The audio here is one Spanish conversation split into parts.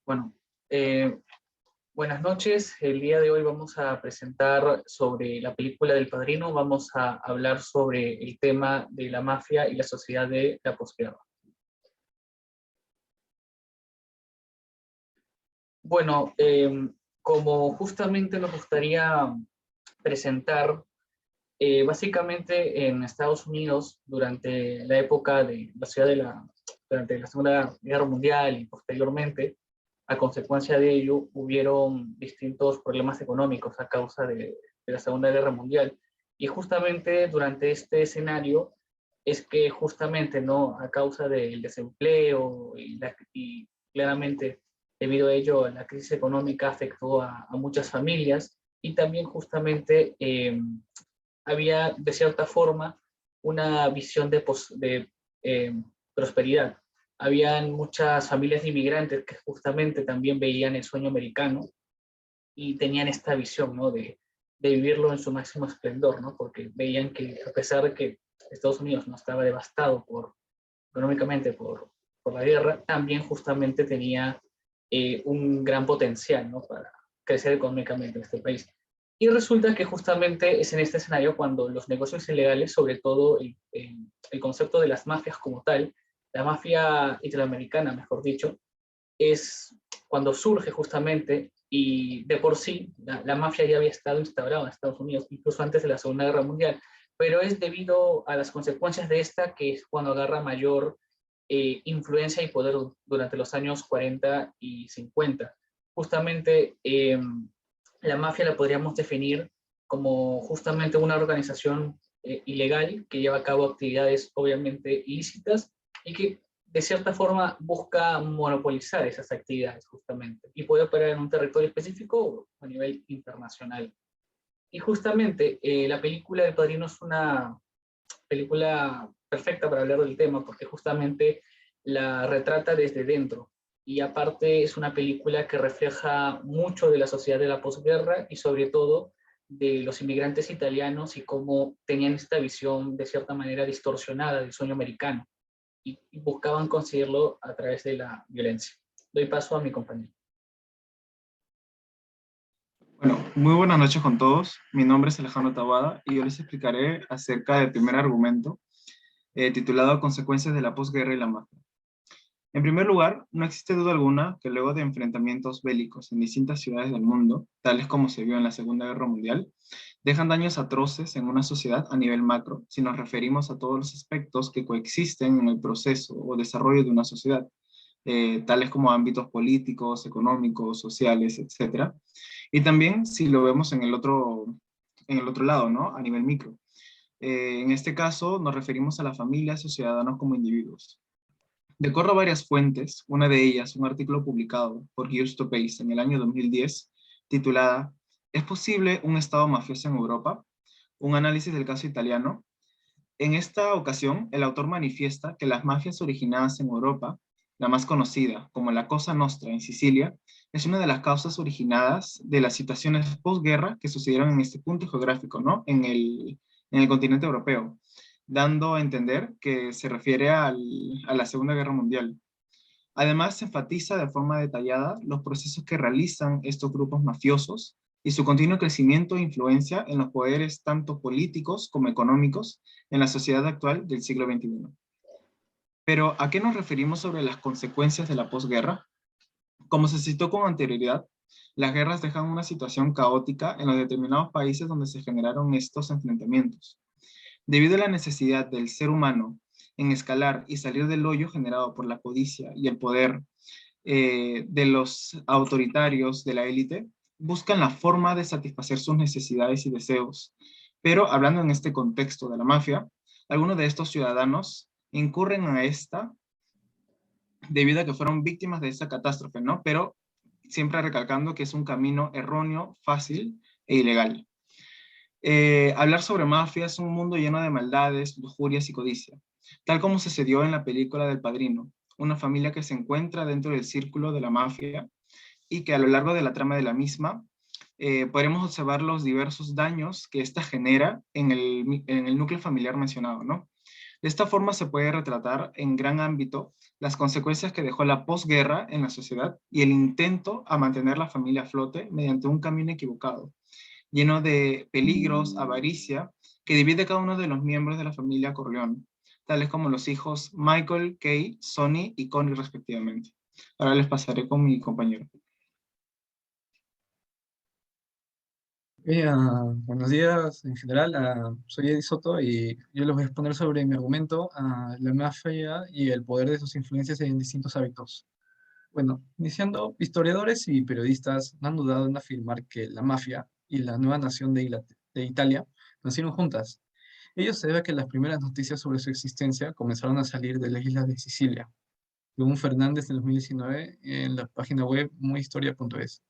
Bueno, eh, buenas noches. El día de hoy vamos a presentar sobre la película del Padrino. Vamos a hablar sobre el tema de la mafia y la sociedad de la posguerra. Bueno, como justamente nos gustaría presentar, básicamente en Estados Unidos, durante la época de la ciudad de durante la Segunda Guerra Mundial y posteriormente, a consecuencia de ello, hubieron distintos problemas económicos a causa de la Segunda Guerra Mundial. Y justamente durante este escenario es que justamente, ¿no? A causa del desempleo y claramente debido a ello la crisis económica afectó a muchas familias y también justamente había de cierta forma una visión de prosperidad. Habían muchas familias de inmigrantes que justamente también veían el sueño americano y tenían esta visión, ¿no? De vivirlo en su máximo esplendor, ¿no? Porque veían que a pesar de que Estados Unidos no estaba devastado económicamente por la guerra, también justamente tenía un gran potencial, ¿no? Para crecer económicamente en este país. Y resulta que justamente es en este escenario cuando los negocios ilegales, sobre todo el concepto de las mafias como tal, la mafia italoamericana, mejor dicho, es cuando surge justamente, y de por sí la mafia ya había estado instaurada en Estados Unidos, incluso antes de la Segunda Guerra Mundial, pero es debido a las consecuencias de esta que es cuando agarra mayor influencia y poder durante los años 40 y 50. Justamente la mafia la podríamos definir como justamente una organización ilegal que lleva a cabo actividades obviamente ilícitas y que de cierta forma busca monopolizar esas actividades justamente y puede operar en un territorio específico o a nivel internacional. Y justamente la película El Padrino es una película perfecta para hablar del tema porque justamente la retrata desde dentro y aparte es una película que refleja mucho de la sociedad de la posguerra y sobre todo de los inmigrantes italianos y cómo tenían esta visión de cierta manera distorsionada del sueño americano y buscaban conseguirlo a través de la violencia. Doy paso a mi compañero. Bueno, muy buenas noches con todos. Mi nombre es Alejandro Tabada y yo les explicaré acerca del primer argumento titulado Consecuencias de la posguerra y la mafia. En primer lugar, no existe duda alguna que luego de enfrentamientos bélicos en distintas ciudades del mundo, tales como se vio en la Segunda Guerra Mundial, dejan daños atroces en una sociedad a nivel macro, si nos referimos a todos los aspectos que coexisten en el proceso o desarrollo de una sociedad, tales como ámbitos políticos, económicos, sociales, etcétera. Y también si lo vemos en el otro lado, ¿no? A nivel micro. En este caso nos referimos a las familias o ciudadanos como individuos. De acuerdo a varias fuentes, una de ellas, un artículo publicado por Gears to Pace en el año 2010, titulada ¿Es posible un Estado mafioso en Europa? Un análisis del caso italiano. En esta ocasión, el autor manifiesta que las mafias originadas en Europa, la más conocida como la Cosa Nostra en Sicilia, es una de las causas originadas de las situaciones posguerra que sucedieron en este punto geográfico, ¿no? En el continente europeo, dando a entender que se refiere a la Segunda Guerra Mundial. Además, se enfatiza de forma detallada los procesos que realizan estos grupos mafiosos y su continuo crecimiento e influencia en los poderes tanto políticos como económicos en la sociedad actual del siglo XXI. Pero, ¿a qué nos referimos sobre las consecuencias de la posguerra? Como se citó con anterioridad, las guerras dejan una situación caótica en los determinados países donde se generaron estos enfrentamientos. Debido a la necesidad del ser humano en escalar y salir del hoyo generado por la codicia y el poder de los autoritarios de la élite, buscan la forma de satisfacer sus necesidades y deseos. Pero hablando en este contexto de la mafia, algunos de estos ciudadanos incurren a esta debido a que fueron víctimas de esta catástrofe, ¿no? Pero siempre recalcando que es un camino erróneo, fácil e ilegal. Hablar sobre mafia es un mundo lleno de maldades, lujurias y codicia, tal como sucedió en la película del Padrino, una familia que se encuentra dentro del círculo de la mafia y que a lo largo de la trama de la misma podremos observar los diversos daños que ésta genera en el núcleo familiar mencionado, ¿no? De esta forma se puede retratar en gran ámbito las consecuencias que dejó la posguerra en la sociedad y el intento a mantener la familia a flote mediante un camino equivocado, lleno de peligros, avaricia, que divide a cada uno de los miembros de la familia Corleone, tales como los hijos Michael, Kay, Sonny y Connie respectivamente. Ahora les pasaré con mi compañero. Buenos días en general. Soy Eddie Soto y yo les voy a exponer sobre mi argumento a la mafia y el poder de sus influencias en distintos hábitos. Bueno, iniciando, historiadores y periodistas no han dudado en afirmar que la mafia y la nueva nación de Italia nacieron juntas. Ello se debe a que las primeras noticias sobre su existencia comenzaron a salir de la isla de Sicilia, según Fernández en 2019 en la página web muyhistoria.es.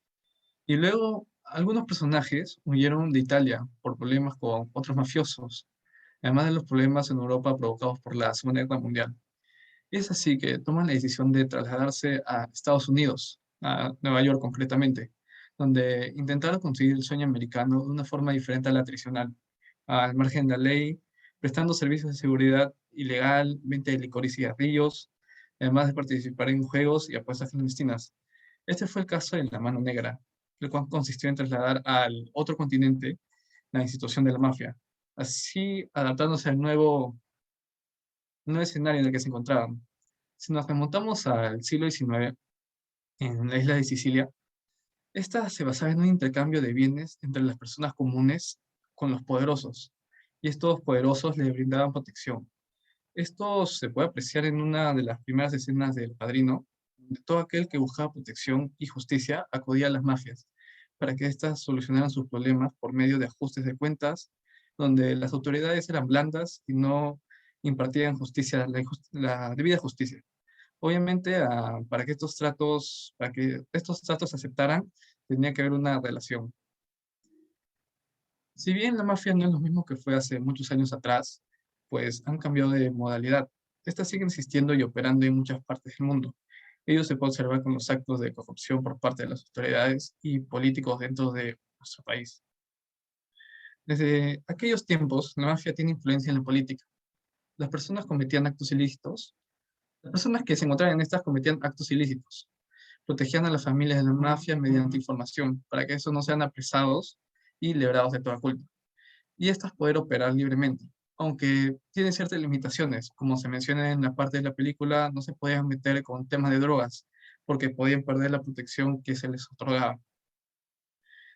Y luego, algunos personajes huyeron de Italia por problemas con otros mafiosos, además de los problemas en Europa provocados por la Segunda Guerra Mundial. Es así que toman la decisión de trasladarse a Estados Unidos, a Nueva York concretamente, donde intentaron conseguir el sueño americano de una forma diferente a la tradicional, al margen de la ley, prestando servicios de seguridad ilegal, venta de licor y cigarrillos, además de participar en juegos y apuestas clandestinas. Este fue el caso de La Mano Negra, el cual consistió en trasladar al otro continente la institución de la mafia, así adaptándose al nuevo escenario en el que se encontraban. Si nos remontamos al siglo XIX, en la isla de Sicilia, esta se basaba en un intercambio de bienes entre las personas comunes con los poderosos, y estos poderosos le brindaban protección. Esto se puede apreciar en una de las primeras escenas del Padrino, donde todo aquel que buscaba protección y justicia acudía a las mafias, para que éstas solucionaran sus problemas por medio de ajustes de cuentas, donde las autoridades eran blandas y no impartían justicia, la debida justicia. Obviamente, para que estos tratos se aceptaran, tenía que haber una relación. Si bien la mafia no es lo mismo que fue hace muchos años atrás, pues han cambiado de modalidad. Estas siguen existiendo y operando en muchas partes del mundo. Ello se puede observar con los actos de corrupción por parte de las autoridades y políticos dentro de nuestro país. Desde aquellos tiempos, la mafia tiene influencia en la política. Las personas cometían actos ilícitos. Las personas que se encontraban en estas cometían actos ilícitos. Protegían a las familias de la mafia mediante información, para que estos no sean apresados y librados de toda culpa. Y estas poder operar libremente, aunque tienen ciertas limitaciones, como se menciona en la parte de la película, no se podían meter con temas de drogas, porque podían perder la protección que se les otorgaba.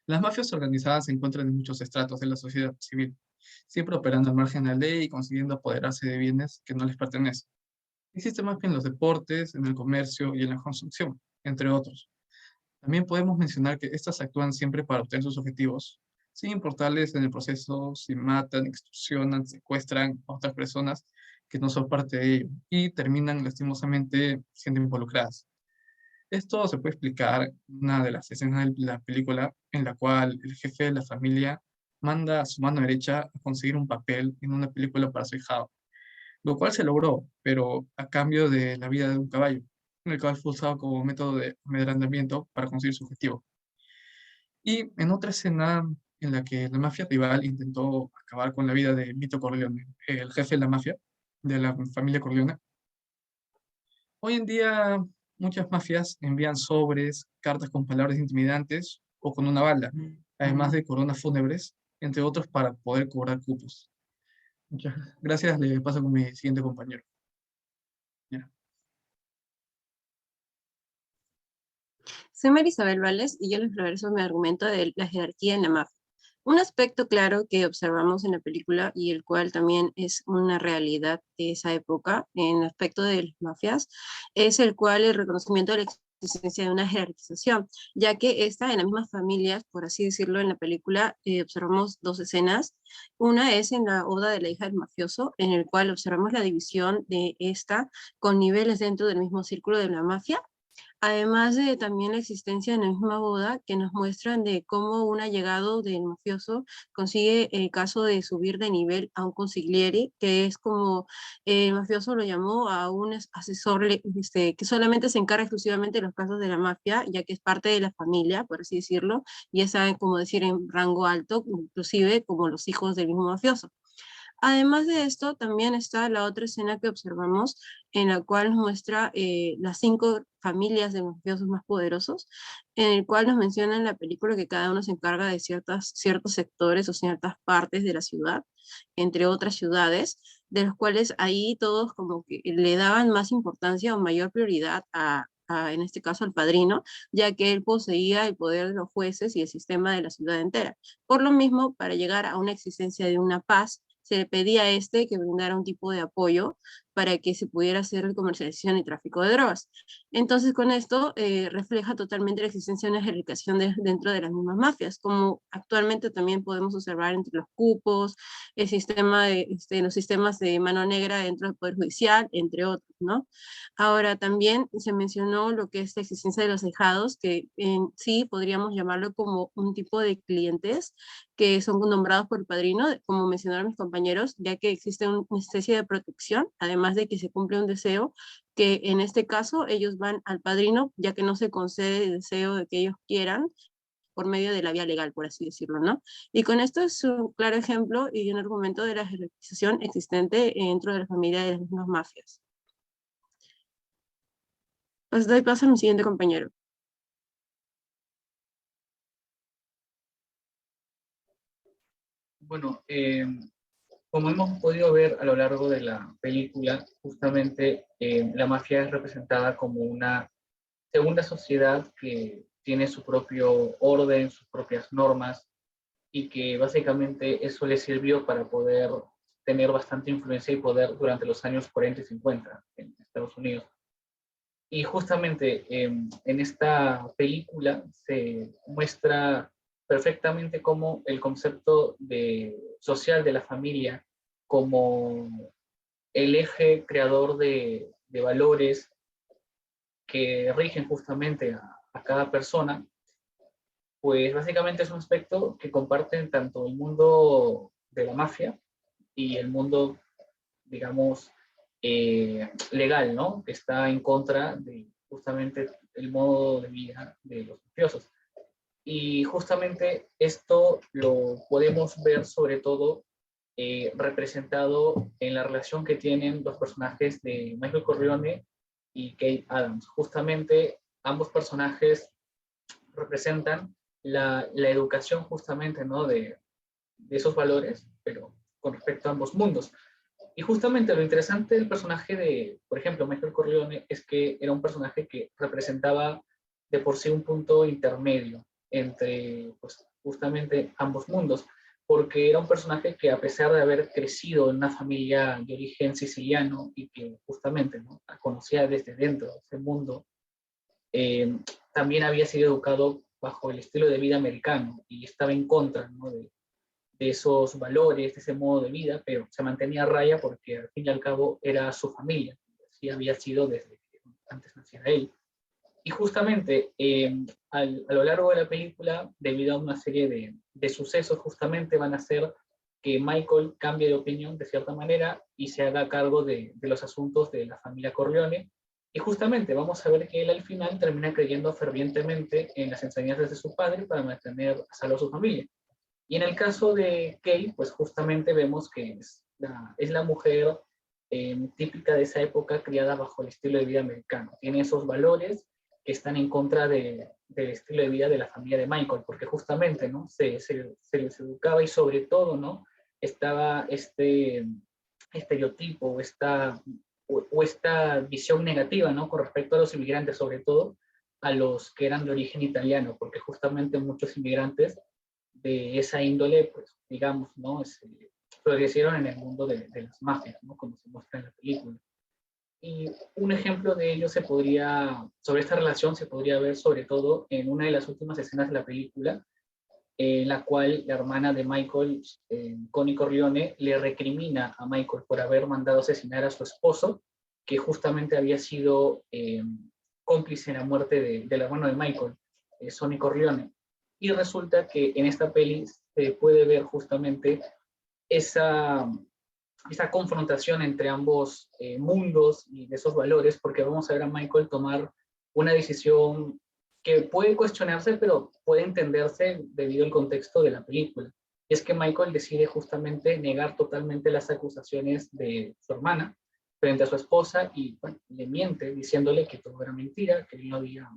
Las mafias organizadas se encuentran en muchos estratos de la sociedad civil, siempre operando al margen de la ley y consiguiendo apoderarse de bienes que no les pertenecen. Existe mafia en los deportes, en el comercio y en la construcción, entre otros. También podemos mencionar que estas actúan siempre para obtener sus objetivos, sin importarles en el proceso si matan, extorsionan, secuestran a otras personas que no son parte de ello y terminan lastimosamente siendo involucradas. Esto se puede explicar en una de las escenas de la película en la cual el jefe de la familia manda a su mano derecha a conseguir un papel en una película para su hijado, lo cual se logró, pero a cambio de la vida de un caballo, el cual fue usado como método de amedrentamiento para conseguir su objetivo. Y en otra escena en la que la mafia rival intentó acabar con la vida de Vito Corleone, el jefe de la mafia, de la familia Corleone, hoy en día muchas mafias envían sobres, cartas con palabras intimidantes o con una bala, además de coronas fúnebres, entre otros para poder cobrar cupos. Muchas gracias, le paso con mi siguiente compañero. Ya. Soy Marisabel Vales y yo les hablaré sobre mi argumento de la jerarquía en la mafia. Un aspecto claro que observamos en la película y el cual también es una realidad de esa época en el aspecto de las mafias es el cual el reconocimiento de la existencia de una jerarquización, ya que esta en las mismas familias, por así decirlo, en la película observamos dos escenas. Una es en la boda de la hija del mafioso, en el cual observamos la división de esta con niveles dentro del mismo círculo de la mafia. Además de también la existencia en la misma boda que nos muestran de cómo un allegado del mafioso consigue el caso de subir de nivel a un consigliere, que es como el mafioso lo llamó a un asesor que solamente se encarga exclusivamente de los casos de la mafia, ya que es parte de la familia, por así decirlo, y está, como decir, en rango alto, inclusive como los hijos del mismo mafioso. Además de esto, también está la otra escena que observamos, en la cual nos muestra las 5 familias de mafiosos más poderosos, en el cual nos menciona en la película que cada uno se encarga de ciertos sectores o ciertas partes de la ciudad, entre otras ciudades, de los cuales ahí todos como que le daban más importancia o mayor prioridad en este caso al padrino, ya que él poseía el poder de los jueces y el sistema de la ciudad entera. Por lo mismo, para llegar a una existencia de una paz, se le pedía a este que brindara un tipo de apoyo para que se pudiera hacer comercialización y tráfico de drogas. Entonces, con esto refleja totalmente la existencia de una jerarquización dentro de las mismas mafias, como actualmente también podemos observar entre los cupos, el sistema los sistemas de mano negra dentro del Poder Judicial, entre otros, ¿no? Ahora, también se mencionó lo que es la existencia de los ahijados, que en sí podríamos llamarlo como un tipo de clientes que son nombrados por el padrino, como mencionaron mis compañeros, ya que existe una especie de protección, además de que se cumple un deseo, que en este caso ellos van al padrino, ya que no se concede el deseo de que ellos quieran, por medio de la vía legal, por así decirlo, ¿no? Y con esto es un claro ejemplo y un argumento de la jerarquización existente dentro de la familia de las mismas mafias. Pues doy paso a mi siguiente compañero. Bueno, como hemos podido ver a lo largo de la película, justamente la mafia es representada como una segunda sociedad que tiene su propio orden, sus propias normas, y que básicamente eso le sirvió para poder tener bastante influencia y poder durante los años 40 y 50 en Estados Unidos. Y justamente en esta película se muestra perfectamente cómo el concepto social de la familia como el eje creador de valores que rigen justamente a cada persona, pues básicamente es un aspecto que comparten tanto el mundo de la mafia y el mundo, digamos, legal, ¿no? Que está en contra de justamente el modo de vida de los mafiosos. Y justamente esto lo podemos ver sobre todo representado en la relación que tienen los personajes de Michael Corleone y Kate Adams. Justamente ambos personajes representan la educación justamente, ¿no? De esos valores, pero con respecto a ambos mundos. Y justamente lo interesante del personaje de, por ejemplo, Michael Corleone, es que era un personaje que representaba de por sí un punto intermedio entre, pues, justamente ambos mundos, porque era un personaje que, a pesar de haber crecido en una familia de origen siciliano y que justamente, ¿no?, conocía desde dentro de ese mundo, eh, también había sido educado bajo el estilo de vida americano y estaba en contra, ¿no?, de esos valores, de ese modo de vida, pero se mantenía a raya porque al fin y al cabo era su familia, así había sido desde que antes naciera él. Y justamente a lo largo de la película, debido a una serie de sucesos, justamente van a hacer que Michael cambie de opinión de cierta manera y se haga cargo de los asuntos de la familia Corleone. Y justamente vamos a ver que él al final termina creyendo fervientemente en las enseñanzas de su padre para mantener a salvo a su familia. Y en el caso de Kate, pues justamente vemos que es la mujer típica de esa época, criada bajo el estilo de vida americano. Tiene esos valores que están en contra del estilo de vida de la familia de Michael, porque justamente, ¿no?, se les educaba y sobre todo, ¿no?, estaba este estereotipo o esta visión negativa, ¿no?, con respecto a los inmigrantes, sobre todo a los que eran de origen italiano, porque justamente muchos inmigrantes de esa índole, pues, digamos, ¿no?, florecieron en el mundo de las mafias, ¿no?, como se muestra en la película. Y un ejemplo de ello sobre esta relación se podría ver sobre todo en una de las últimas escenas de la película, en la cual la hermana de Michael, Connie Corleone, le recrimina a Michael por haber mandado asesinar a su esposo, que justamente había sido cómplice en la muerte del hermano de Michael, Sonny Corleone. Y resulta que en esta peli se puede ver justamente esa confrontación entre ambos mundos y de esos valores, porque vamos a ver a Michael tomar una decisión que puede cuestionarse, pero puede entenderse debido al contexto de la película. Y es que Michael decide justamente negar totalmente las acusaciones de su hermana frente a su esposa y bueno, le miente diciéndole que todo era mentira, que él no había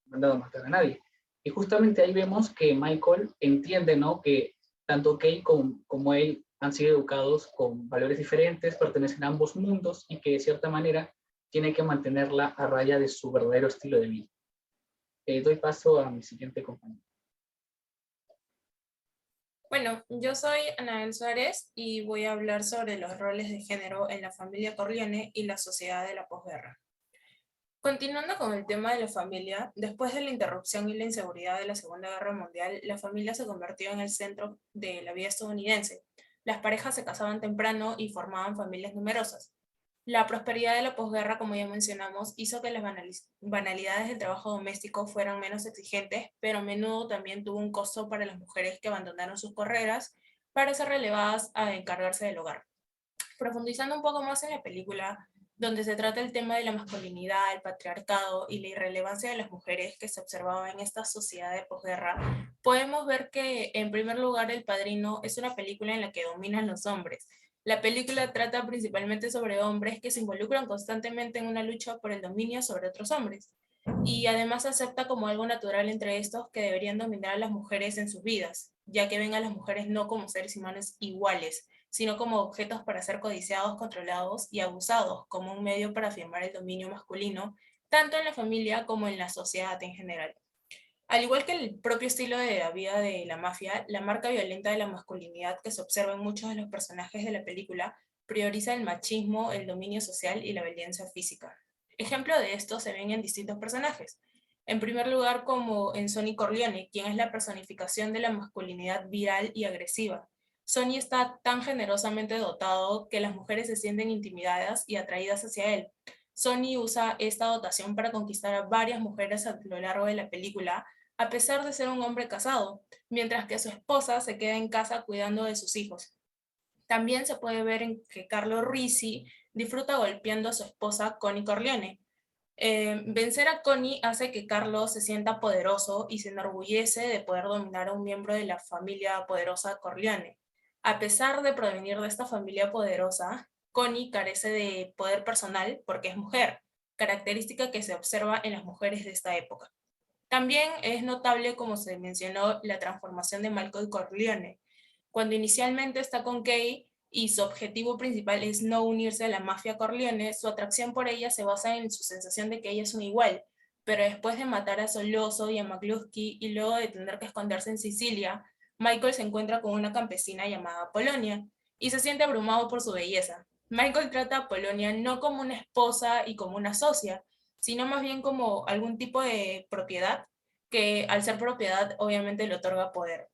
mandado a matar a nadie. Y justamente ahí vemos que Michael entiende, ¿no? Que tanto Kay como él han sido educados con valores diferentes, pertenecen a ambos mundos y que de cierta manera tiene que mantenerla a raya de su verdadero estilo de vida. Doy paso a mi siguiente compañero. Bueno, yo soy Anabel Suárez y voy a hablar sobre los roles de género en la familia Corleone y la sociedad de la posguerra. Continuando con el tema de la familia, después de la interrupción y la inseguridad de la Segunda Guerra Mundial, la familia se convirtió en el centro de la vida estadounidense. Las parejas se casaban temprano y formaban familias numerosas. La prosperidad de la posguerra, como ya mencionamos, hizo que las banalidades del trabajo doméstico fueran menos exigentes, pero a menudo también tuvo un costo para las mujeres que abandonaron sus carreras para ser relevadas a encargarse del hogar. Profundizando un poco más en la película, donde se trata el tema de la masculinidad, el patriarcado y la irrelevancia de las mujeres que se observaba en esta sociedad de posguerra, podemos ver que, en primer lugar, El Padrino es una película en la que dominan los hombres. La película trata principalmente sobre hombres que se involucran constantemente en una lucha por el dominio sobre otros hombres, y además acepta como algo natural entre estos que deberían dominar a las mujeres en sus vidas, ya que ven a las mujeres no como seres humanos iguales, sino como objetos para ser codiciados, controlados y abusados, como un medio para afirmar el dominio masculino, tanto en la familia como en la sociedad en general. Al igual que el propio estilo de la vida de la mafia, la marca violenta de la masculinidad que se observa en muchos de los personajes de la película prioriza el machismo, el dominio social y la violencia física. Ejemplo de esto se ven en distintos personajes. En primer lugar, como en Sonny Corleone, quien es la personificación de la masculinidad viral y agresiva. Sonny está tan generosamente dotado que las mujeres se sienten intimidadas y atraídas hacia él. Sonny usa esta dotación para conquistar a varias mujeres a lo largo de la película, a pesar de ser un hombre casado, mientras que su esposa se queda en casa cuidando de sus hijos. También se puede ver en que Carlo Risi disfruta golpeando a su esposa Connie Corleone. Vencer a Connie hace que Carlo se sienta poderoso y se enorgullece de poder dominar a un miembro de la familia poderosa Corleone. A pesar de provenir de esta familia poderosa, Connie carece de poder personal porque es mujer, característica que se observa en las mujeres de esta época. También es notable, como se mencionó, la transformación de Michael Corleone. Cuando inicialmente está con Kay y su objetivo principal es no unirse a la mafia Corleone, su atracción por ella se basa en su sensación de que ella es un igual, pero después de matar a Soloso y a McCluskey y luego de tener que esconderse en Sicilia, Michael se encuentra con una campesina llamada Polonia y se siente abrumado por su belleza. Michael trata a Polonia no como una esposa y como una socia, sino más bien como algún tipo de propiedad que al ser propiedad obviamente le otorga poder.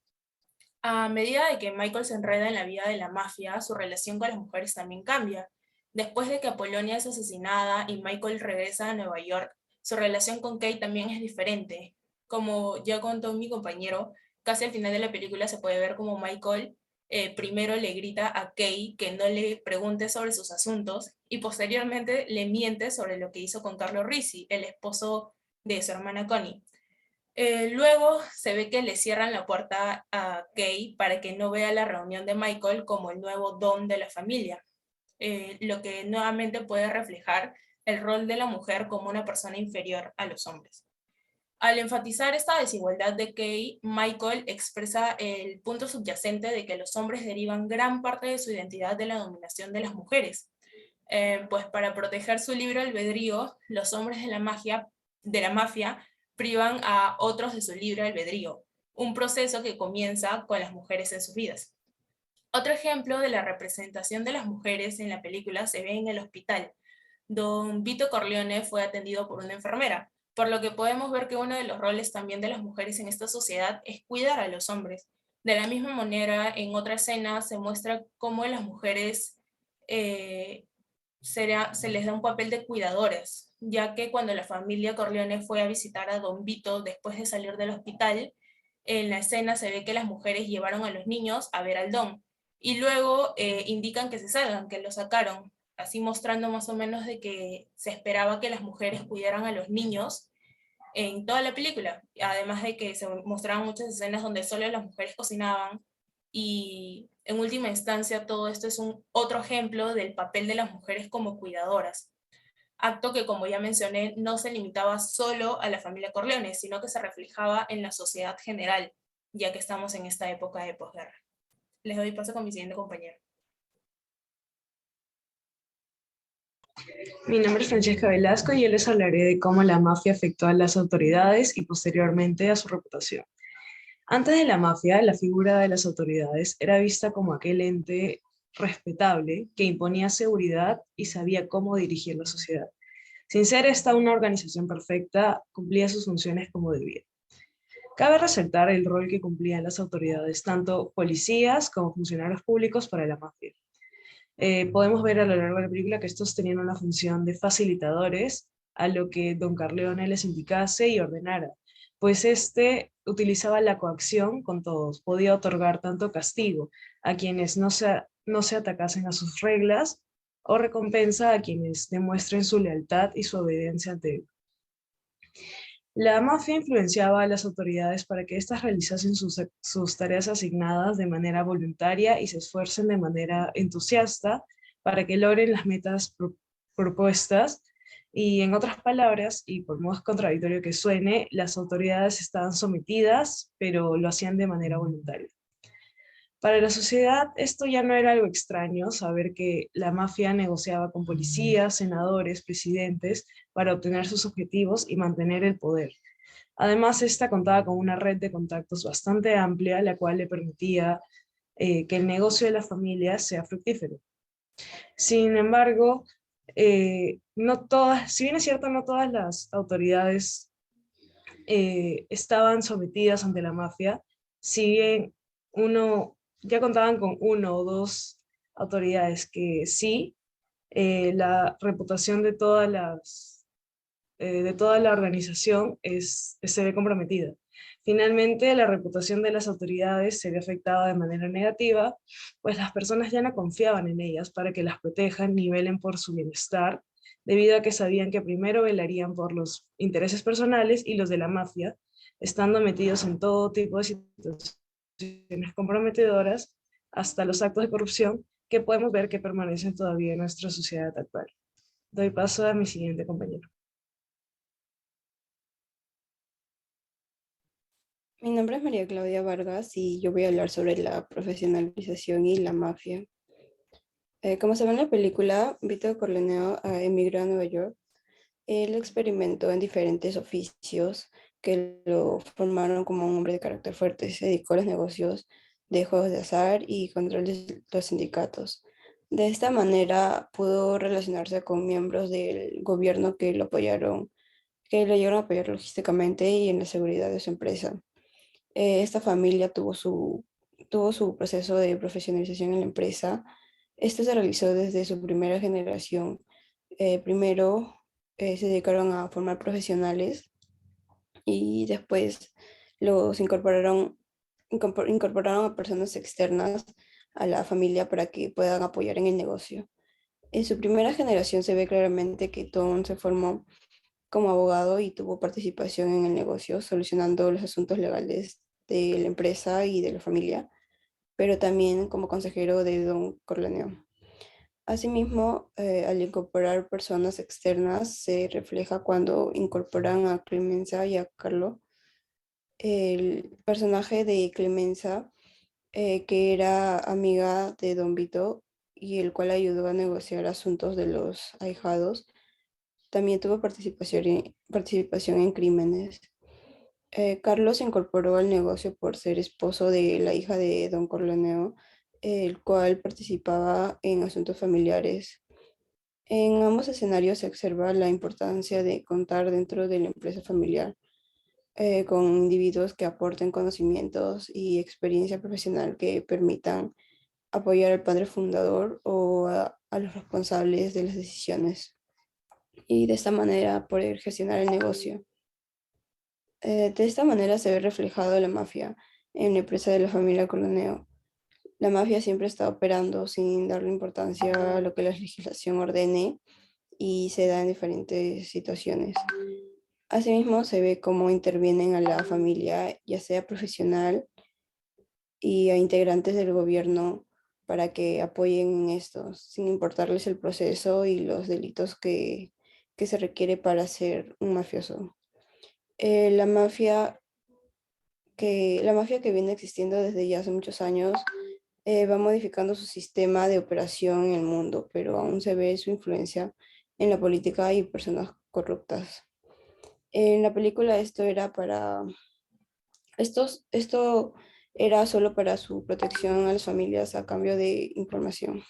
A medida de que Michael se enreda en la vida de la mafia, su relación con las mujeres también cambia. Después de que Apolonia es asesinada y Michael regresa a Nueva York, su relación con Kate también es diferente. Como ya contó mi compañero, casi al final de la película se puede ver como Michael primero le grita a Kay que no le pregunte sobre sus asuntos y posteriormente le miente sobre lo que hizo con Carlo Risi, el esposo de su hermana Connie. Luego se ve que le cierran la puerta a Kay para que no vea la reunión de Michael como el nuevo don de la familia, lo que nuevamente puede reflejar el rol de la mujer como una persona inferior a los hombres. Al enfatizar esta desigualdad de Kay, Michael expresa el punto subyacente de que los hombres derivan gran parte de su identidad de la dominación de las mujeres. Pues para proteger su libre albedrío, los hombres de la mafia privan a otros de su libre albedrío, un proceso que comienza con las mujeres en sus vidas. Otro ejemplo de la representación de las mujeres en la película se ve en el hospital. Don Vito Corleone fue atendido por una enfermera, por lo que podemos ver que uno de los roles también de las mujeres en esta sociedad es cuidar a los hombres. De la misma manera, en otra escena se muestra cómo a las mujeres se les da un papel de cuidadoras, ya que cuando la familia Corleone fue a visitar a Don Vito después de salir del hospital, en la escena se ve que las mujeres llevaron a los niños a ver al Don, y luego indican que se salgan, que lo sacaron, así mostrando más o menos de que se esperaba que las mujeres cuidaran a los niños en toda la película, además de que se mostraban muchas escenas donde solo las mujeres cocinaban y en última instancia todo esto es otro ejemplo del papel de las mujeres como cuidadoras, acto que, como ya mencioné, no se limitaba solo a la familia Corleone, sino que se reflejaba en la sociedad general, ya que estamos en esta época de posguerra. Les doy paso con mi siguiente compañero. Mi nombre es Francesca Velasco y yo les hablaré de cómo la mafia afectó a las autoridades y posteriormente a su reputación. Antes de la mafia, la figura de las autoridades era vista como aquel ente respetable que imponía seguridad y sabía cómo dirigir la sociedad. Sin ser esta una organización perfecta, cumplía sus funciones como debía. Cabe resaltar el rol que cumplían las autoridades, tanto policías como funcionarios públicos para la mafia. Podemos ver a lo largo de la película que estos tenían una función de facilitadores a lo que Don Corleone les indicase y ordenara, pues este utilizaba la coacción con todos, podía otorgar tanto castigo a quienes no se atacasen a sus reglas o recompensa a quienes demuestren su lealtad y su obediencia ante él. La mafia influenciaba a las autoridades para que éstas realizasen sus tareas asignadas de manera voluntaria y se esfuercen de manera entusiasta para que logren las metas propuestas. Y en otras palabras, y por más contradictorio que suene, las autoridades estaban sometidas, pero lo hacían de manera voluntaria. Para la sociedad esto ya no era algo extraño, saber que la mafia negociaba con policías, senadores, presidentes para obtener sus objetivos y mantener el poder. Además, esta contaba con una red de contactos bastante amplia, la cual le permitía que el negocio de la familia sea fructífero. Sin embargo, no todas, si bien es cierto, no todas las autoridades estaban sometidas ante la mafia, si bien ya contaban con uno o dos autoridades que sí, la reputación de toda la organización se ve comprometida. Finalmente, la reputación de las autoridades se ve afectada de manera negativa, pues las personas ya no confiaban en ellas para que las protejan ni velen por su bienestar, debido a que sabían que primero velarían por los intereses personales y los de la mafia, estando metidos en todo tipo de situaciones comprometedoras, hasta los actos de corrupción que podemos ver que permanecen todavía en nuestra sociedad actual. Doy paso a mi siguiente compañero. Mi nombre es María Claudia Vargas y yo voy a hablar sobre la profesionalización y la mafia. Como se ve en la película, Vito Corleone emigró a Nueva York. Él experimentó en diferentes oficios que lo formaron como un hombre de carácter fuerte. Se dedicó a los negocios de juegos de azar y control de los sindicatos. De esta manera pudo relacionarse con miembros del gobierno que lo apoyaron, que le llegaron a apoyar logísticamente y en la seguridad de su empresa. Esta familia tuvo su proceso de profesionalización en la empresa. Este se realizó desde su primera generación. Primero se dedicaron a formar profesionales y después los incorporaron a personas externas a la familia para que puedan apoyar en el negocio. En su primera generación se ve claramente que Tom se formó como abogado y tuvo participación en el negocio, solucionando los asuntos legales de la empresa y de la familia, pero también como consejero de Don Corleone. Asimismo, al incorporar personas externas, se refleja cuando incorporan a Clemenza y a Carlo. El personaje de Clemenza, que era amiga de Don Vito y el cual ayudó a negociar asuntos de los ahijados, también tuvo participación en crímenes. Carlos se incorporó al negocio por ser esposo de la hija de Don Corleone, el cual participaba en asuntos familiares. En ambos escenarios se observa la importancia de contar dentro de la empresa familiar con individuos que aporten conocimientos y experiencia profesional que permitan apoyar al padre fundador o a los responsables de las decisiones y de esta manera poder gestionar el negocio. De esta manera se ve reflejado la mafia en la empresa de la familia Corleone. La mafia siempre está operando sin darle importancia a lo que la legislación ordene y se da en diferentes situaciones. Asimismo, se ve cómo intervienen a la familia, ya sea profesional y a integrantes del gobierno para que apoyen en esto, sin importarles el proceso y los delitos que se requiere para ser un mafioso. La mafia que viene existiendo desde ya hace muchos años va modificando su sistema de operación en el mundo, pero aún se ve su influencia en la política y personas corruptas. En la película esto era solo para su protección a las familias a cambio de información.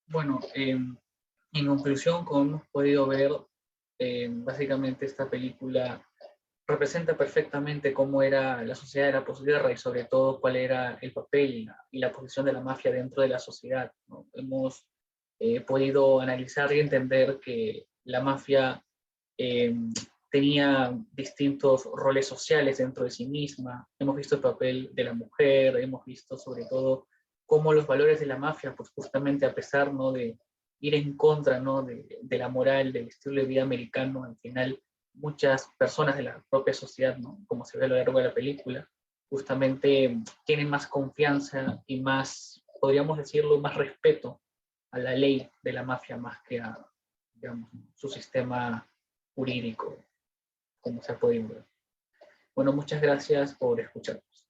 Bueno, en conclusión, como hemos podido ver, básicamente esta película representa perfectamente cómo era la sociedad de la posguerra y sobre todo cuál era el papel y la posición de la mafia dentro de la sociedad, ¿no? Hemos podido analizar y entender que la mafia eh, tenía distintos roles sociales dentro de sí misma. Hemos visto el papel de la mujer, hemos visto sobre todo cómo los valores de la mafia, pues justamente a pesar, ¿no?, de ir en contra, ¿no?, de la moral, del estilo de vida americano, al final muchas personas de la propia sociedad, ¿no?, como se ve a lo largo de la película, justamente tienen más confianza y más, podríamos decirlo, más respeto a la ley de la mafia más que a, digamos, su sistema jurídico, como se ha podido ver. Bueno, muchas gracias por escucharnos.